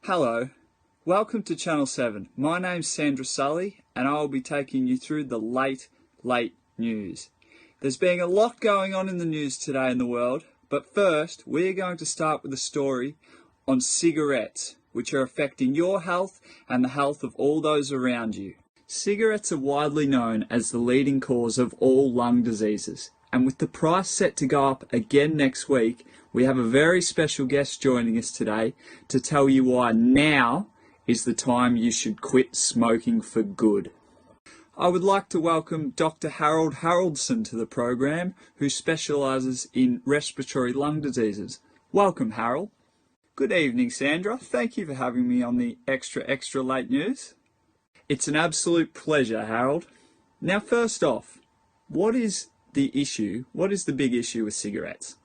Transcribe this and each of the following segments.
Hello, welcome to Channel 7. My name's Sandra Sully and I will be taking you through the late news. There's been a lot going on in the news today in the world, but first we're going to start with a story on cigarettes, which are affecting your health and the health of all those around you. Cigarettes are widely known as the leading cause of all lung diseases, and with the price set to go up again next week, we have a very special guest joining us today to tell you why now is the time you should quit smoking for good. I would like to welcome Dr. Harold Haraldson to the program, who specialises in respiratory lung diseases. Welcome, Harold. Good evening, Sandra. Thank you for having me on the extra late news. It's an absolute pleasure, Harold. Now, first off, what is the issue? What is the big issue with cigarettes?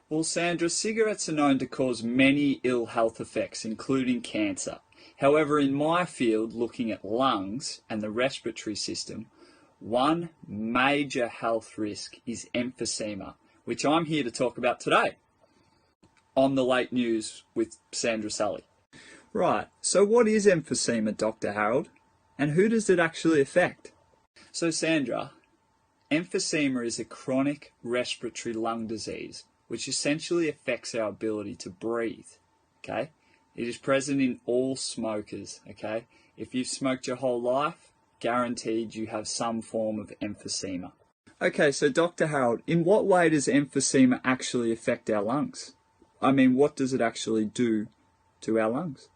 Well, Sandra, cigarettes are known to cause many ill health effects, including cancer. However, in my field, looking at lungs and the respiratory system, one major health risk is emphysema, which I'm here to talk about today on the late news with Sandra Sully. Right, so what is emphysema, Dr. Harold, and who does it actually affect? So, Sandra, emphysema is a chronic respiratory lung disease which essentially affects our ability to breathe, okay? It is present in all smokers, okay? If you've smoked your whole life, guaranteed you have some form of emphysema. Okay, so Dr. Harold, in what way does emphysema actually affect our lungs? I mean, what does it actually do to our lungs?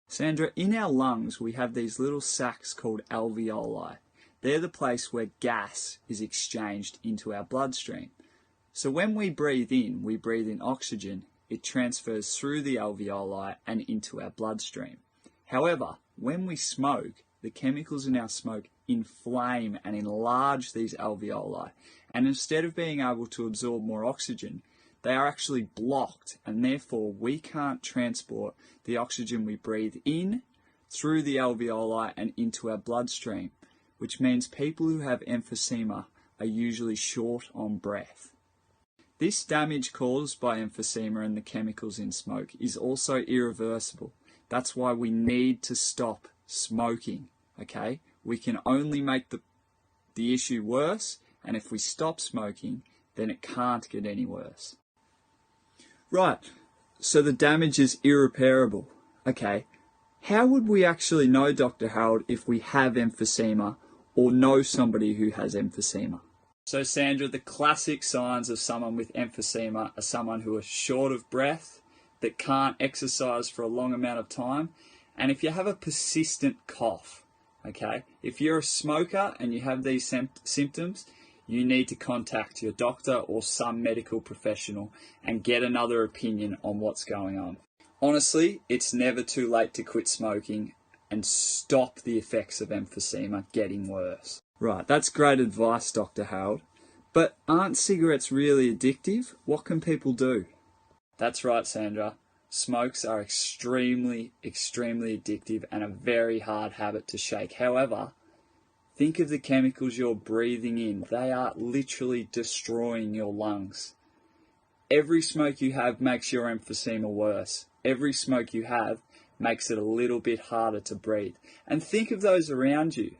Sandra, in our lungs we have these little sacs called alveoli. They're the place where gas is exchanged into our bloodstream. So when we breathe in oxygen, it transfers through the alveoli and into our bloodstream. However, when we smoke, the chemicals in our smoke inflame and enlarge these alveoli, and instead of being able to absorb more oxygen, they are actually blocked, and therefore we can't transport the oxygen we breathe in through the alveoli and into our bloodstream, which means people who have emphysema are usually short on breath. This damage caused by emphysema and the chemicals in smoke is also irreversible. That's why we need to stop smoking, okay? We can only make the issue worse, and if we stop smoking, then it can't get any worse. Right, so the damage is irreparable. Okay, how would we actually know, Dr. Harold, if we have emphysema or know somebody who has emphysema? So Sandra, the classic signs of someone with emphysema are someone who is short of breath, that can't exercise for a long amount of time, and if you have a persistent cough, okay? If you're a smoker and you have these symptoms, you need to contact your doctor or some medical professional and get another opinion on what's going on. Honestly, it's never too late to quit smoking and stop the effects of emphysema getting worse. Right, that's great advice, Dr. Harold. But aren't cigarettes really addictive? What can people do? That's right, Sandra. Smokes are extremely addictive and a very hard habit to shake. However, think of the chemicals you're breathing in. They are literally destroying your lungs. Every smoke you have makes your emphysema worse. Every smoke you have makes it a little bit harder to breathe. And think of those around you.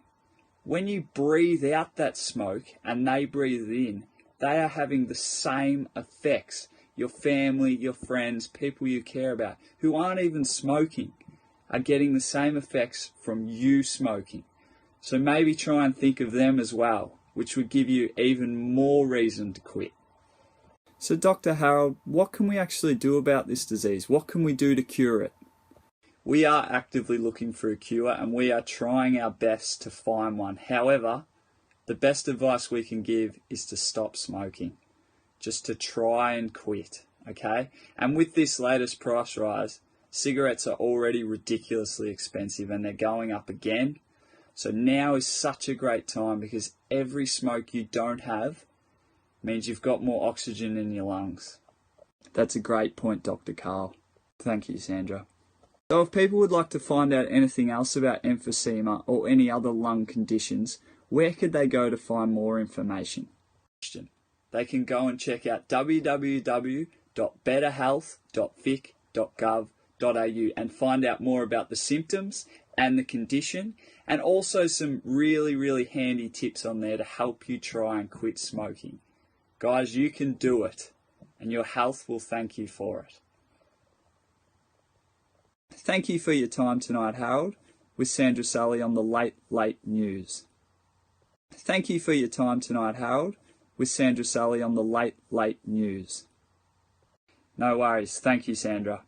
When you breathe out that smoke and they breathe it in, they are having the same effects. Your family, your friends, people you care about, who aren't even smoking, are getting the same effects from you smoking. So maybe try and think of them as well, which would give you even more reason to quit. So Dr. Harold, what can we actually do about this disease? What can we do to cure it? We are actively looking for a cure and we are trying our best to find one. However, the best advice we can give is to stop smoking. Just to try and quit, okay? And with this latest price rise, cigarettes are already ridiculously expensive and they're going up again. So now is such a great time because every smoke you don't have means you've got more oxygen in your lungs. That's a great point, Dr. Carl. Thank you, Sandra. So if people would like to find out anything else about emphysema or any other lung conditions, where could they go to find more information? They can go and check out www.betterhealth.vic.gov and find out more about the symptoms and the condition, and also some really handy tips on there to help you try and quit smoking. Guys, you can do it, and your health will thank you for it. Thank you for your time tonight, Harold, with Sandra Sully on the Late News. Thank you for your time tonight, Harold, with Sandra Sully on the Late News. No worries. Thank you, Sandra.